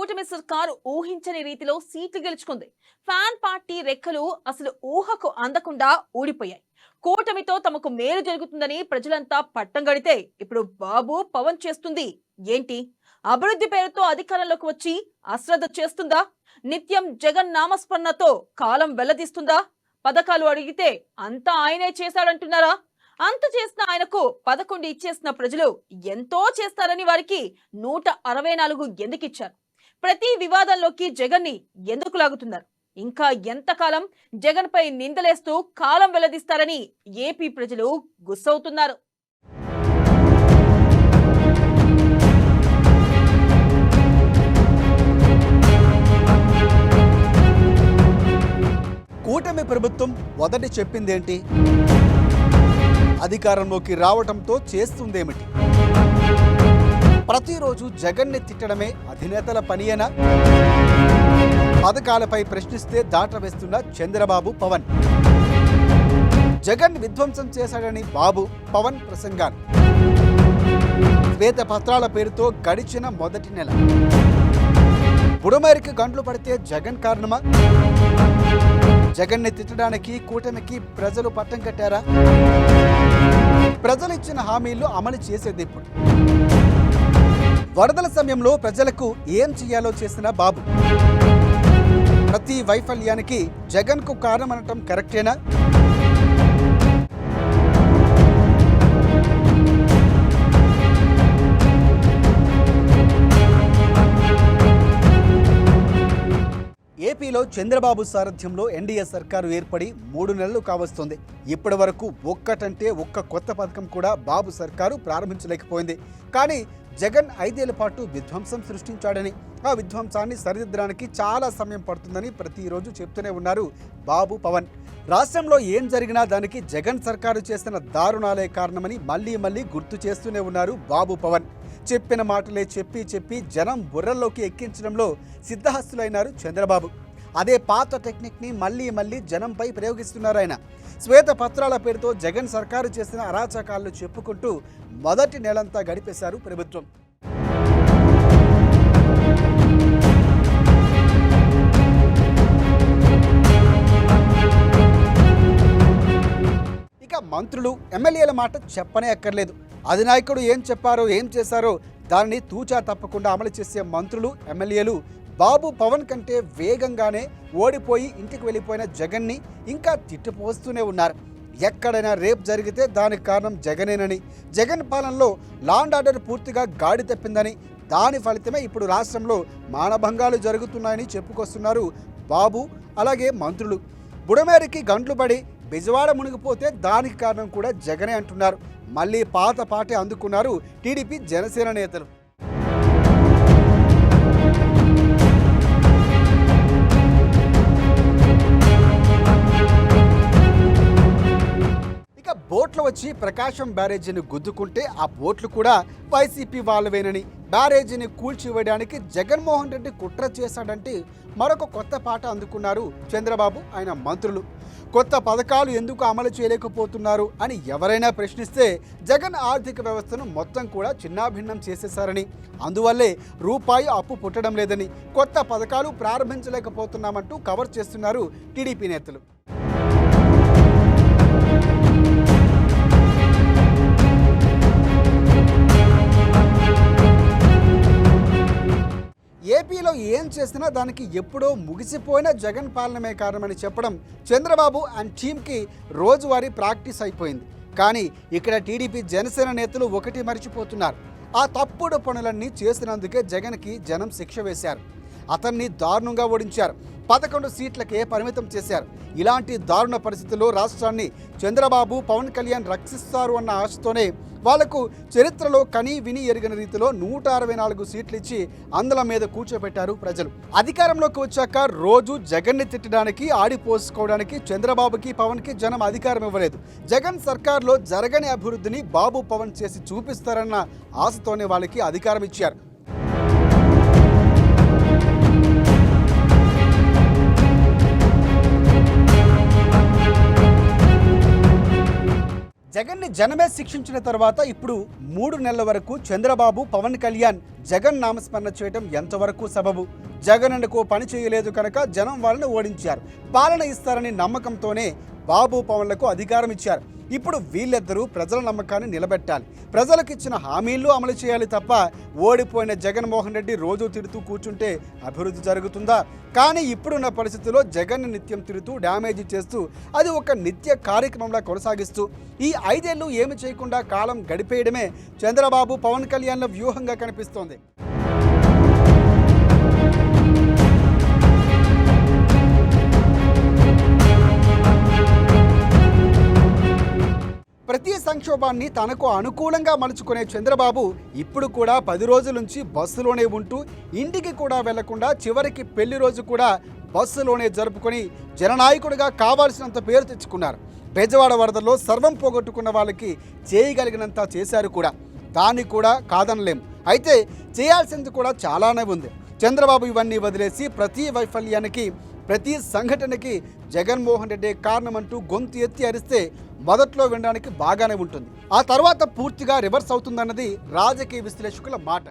కూటమి సర్కారు ఊహించని రీతిలో సీట్లు గెలుచుకుంది. ఫ్యాన్ పార్టీ రెక్కలు అసలు ఊహకు అందకుండా ఊడిపోయాయి. కూటమితో తమకు మేలు జరుగుతుందని ప్రజలంతా పట్టం గడితే ఇప్పుడు బాబు పవన్ చేస్తుంది ఏంటి? అభివృద్ధి పేరుతో అధికారంలోకి వచ్చి అశ్రద్ధ చేస్తుందా? నిత్యం జగన్ నామస్మరణతో కాలం వెల్లదీస్తుందా? పథకాలు అడిగితే అంతా ఆయనే చేశాడంటున్నారా? అంత చేసిన ఆయనకు 11 ఇచ్చేసిన ప్రజలు ఎంతో చేస్తారని వారికి 164 ఎందుకు ఇచ్చారు? ప్రతి వివాదంలోకి జగన్ ని ఎందుకు లాగుతున్నారు? ఇంకా ఎంతకాలం జగన్ పై నిందలేస్తూ కాలం వెల్లదిస్తారని ఏపీ ప్రజలు గుస్సవుతున్నారు. కూటమి ప్రభుత్వం మొదటి చెప్పిందేంటి? అధికారంలోకి రావటంతో చేస్తుందేమిటి? ప్రతిరోజు జగన్ని తిట్టడమే అధినేతల పనియేనా? పథకాలపై ప్రశ్నిస్తే దాట వేస్తున్న చంద్రబాబు పవన్. జగన్ విధ్వంసం చేశాడని బాబు పవన్ ప్రసంగాలు. శ్వేత పత్రాల పేరుతో గడిచిన మొదటి నెల. బుడమేరికి గంటలు పడితే జగన్ కారణమా? జగన్ని తిట్టడానికి కూటమికి ప్రజలు పట్టం కట్టారా? ప్రజలు ఇచ్చిన హామీలు అమలు చేసేది ఇప్పుడు. వరదల సమయంలో ప్రజలకు ఏం చేయాలో చేసిన బాబు. ప్రతి వైఫల్యానికి జగన్ కు కారణమనటం కరెక్టేనా? ఏపీలో చంద్రబాబు సారథ్యంలో ఎన్డీఏ సర్కారు ఏర్పడి 3 నెలలు కావస్తుంది. ఇప్పటి వరకు ఒక్కటంటే ఒక్క కొత్త పథకం కూడా బాబు సర్కారు ప్రారంభించలేకపోయింది. కానీ జగన్ 5 ఏళ్ల పాటు విధ్వంసం సృష్టించాడని, ఆ విధ్వంసాన్ని సరిదిద్దడానికి చాలా సమయం పడుతుందని ప్రతిరోజు చెప్తూనే ఉన్నారు బాబు పవన్. రాష్ట్రంలో ఏం జరిగినా దానికి జగన్ సర్కారు చేసిన దారుణాలే కారణమని మళ్ళీ గుర్తు చేస్తూనే ఉన్నారు బాబు పవన్. చెప్పిన మాటలే చెప్పి జనం బుర్రల్లోకి ఎక్కించడంలో సిద్ధహస్తులైనారు చంద్రబాబు. అదే పాత టెక్నిక్ని మళ్ళీ జనంపై ప్రయోగిస్తున్నారు ఆయన. శ్వేత పత్రాల పేరుతో జగన్ సర్కారు చేసిన అరాచకాలను చెప్పుకుంటూ మొదటి నెలంతా గడిపేశారు ప్రభుత్వం. ఇక మంత్రులు ఎమ్మెల్యేల మాట చెప్పనే అక్కర్లేదు. అధినాయకుడు ఏం చెప్పారో ఏం చేశారో దాన్ని తూచా తప్పకుండా అమలు చేసే మంత్రులు ఎమ్మెల్యేలు బాబు పవన్ కంటే వేగంగానే ఓడిపోయి ఇంటికి వెళ్ళిపోయిన జగన్ని ఇంకా తిట్టిపోస్తూనే ఉన్నారు. ఎక్కడైనా రేప్ జరిగితే దానికి కారణం జగనేనని, జగన్ పాలనలో లా అండ్ ఆర్డర్ పూర్తిగా గాడి తప్పిందని, దాని ఫలితమే ఇప్పుడు రాష్ట్రంలో మానభంగాలు జరుగుతున్నాయని చెప్పుకొస్తున్నారు బాబు అలాగే మంత్రులు. బుడమేరికి గంటలు పడి బెజవాడ మునిగిపోతే దానికి కారణం కూడా జగనే అంటున్నారు. మళ్ళీ పాత పాటే అందుకున్నారు టీడీపీ జనసేన నేతలు. ఇక బోట్లు వచ్చి ప్రకాశం బ్యారేజీని గుద్దుకుంటే ఆ బోట్లు కూడా వైసీపీ వాళ్ళవేనని, బ్యారేజీని కూల్చివేయడానికి జగన్మోహన్ రెడ్డి కుట్ర చేశాడంటే మరొక కొత్త పాట అందుకున్నారు చంద్రబాబు ఆయన మంత్రులు. కొత్త పథకాలు ఎందుకు అమలు చేయలేకపోతున్నారు అని ఎవరైనా ప్రశ్నిస్తే జగన్ ఆర్థిక వ్యవస్థను మొత్తం కూడా చిన్నాభిన్నం చేసేశారని, అందువల్లే రూపాయి అప్పు పుట్టడం లేదని, కొత్త పథకాలు ప్రారంభించలేకపోతున్నామంటూ కవర్ చేస్తున్నారు టీడీపీ నేతలు. ఏపీలో ఏం చేసినా దానికి ఎప్పుడో ముగిసిపోయిన జగన్ పాలనమే కారణమని చెప్పడం చంద్రబాబు అండ్ టీమ్కి రోజువారీ ప్రాక్టీస్ అయిపోయింది. కానీ ఇక్కడ టీడీపీ జనసేన నేతలు ఒకటి మర్చిపోతున్నారు. ఆ తప్పుడు పనులన్నీ చేసినందుకే జగన్కి జనం శిక్ష వేశారు. అతన్ని దారుణంగా ఓడించారు. 11 సీట్లకే పరిమితం చేశారు. ఇలాంటి దారుణ పరిస్థితుల్లో రాష్ట్రాన్ని చంద్రబాబు పవన్ కళ్యాణ్ రక్షిస్తారు అన్న ఆశతోనే వాళ్లకు చరిత్రలో కనీ విని ఎరిగిన రీతిలో 164 సీట్లు ఇచ్చి అందల మీద కూర్చోబెట్టారు ప్రజలు. అధికారంలోకి వచ్చాక రోజు జగన్ని తిట్టడానికి, ఆడిపోసుకోవడానికి చంద్రబాబుకి పవన్కి జనం అధికారం ఇవ్వలేదు. జగన్ సర్కార్లో జరగని అభివృద్ధిని బాబు పవన్ చేసి చూపిస్తారన్న ఆశతోనే వాళ్ళకి అధికారం ఇచ్చారు. జగన్ని జనమే శిక్షించిన తర్వాత ఇప్పుడు 3 నెలల వరకు చంద్రబాబు పవన్ కళ్యాణ్ జగన్ నామస్మరణ చేయడం ఎంతవరకు సబబు? జగన్ అందుకు పని చేయలేదు కనుక జనం వాళ్ళని ఓడించారు, పాలన ఇస్తారని నమ్మకంతోనే బాబు పవన్లకు అధికారం ఇచ్చారు. ఇప్పుడు వీళ్ళిద్దరూ ప్రజల నమ్మకాన్ని నిలబెట్టాలి, ప్రజలకు ఇచ్చిన హామీలు అమలు చేయాలి తప్ప ఓడిపోయిన జగన్మోహన్ రెడ్డి రోజు తిడుతూ కూర్చుంటే అభివృద్ధి జరుగుతుందా? కానీ ఇప్పుడున్న పరిస్థితుల్లో జగన్ని నిత్యం తిడుతూ డ్యామేజ్ చేస్తూ అది ఒక నిత్య కార్యక్రమంలా కొనసాగిస్తూ ఈ 5 ఏళ్ళు ఏమి చేయకుండా కాలం గడిపేయడమే చంద్రబాబు పవన్ కళ్యాణ్ల వ్యూహంగా కనిపిస్తోంది. ప్రతి సంక్షోభాన్ని తనకు అనుకూలంగా మలుచుకునే చంద్రబాబు ఇప్పుడు కూడా 10 రోజుల నుంచి బస్సులోనే ఉంటూ ఇంటికి కూడా వెళ్లకుండా చివరికి పెళ్లి రోజు కూడా బస్సులోనే జరుపుకొని జననాయకుడిగా కావాల్సినంత పేరు తెచ్చుకున్నారు. బెజవాడ వరదల్లో సర్వం పోగొట్టుకున్న వాళ్ళకి చేయగలిగినంత చేశారు కూడా, దాన్ని కూడా కాదనలేం. అయితే చేయాల్సింది కూడా చాలానే ఉంది. చంద్రబాబు ఇవన్నీ వదిలేసి ప్రతి వైఫల్యానికి ప్రతి సంఘటనకి జగన్మోహన్ రెడ్డి కారణమంటూ గొంతు ఎత్తి అరిస్తే మొదట్లో వినడానికి బాగానే ఉంటుంది, ఆ తర్వాత పూర్తిగా రివర్స్ అవుతుందన్నది రాజకీయ విశ్లేషకుల మాట.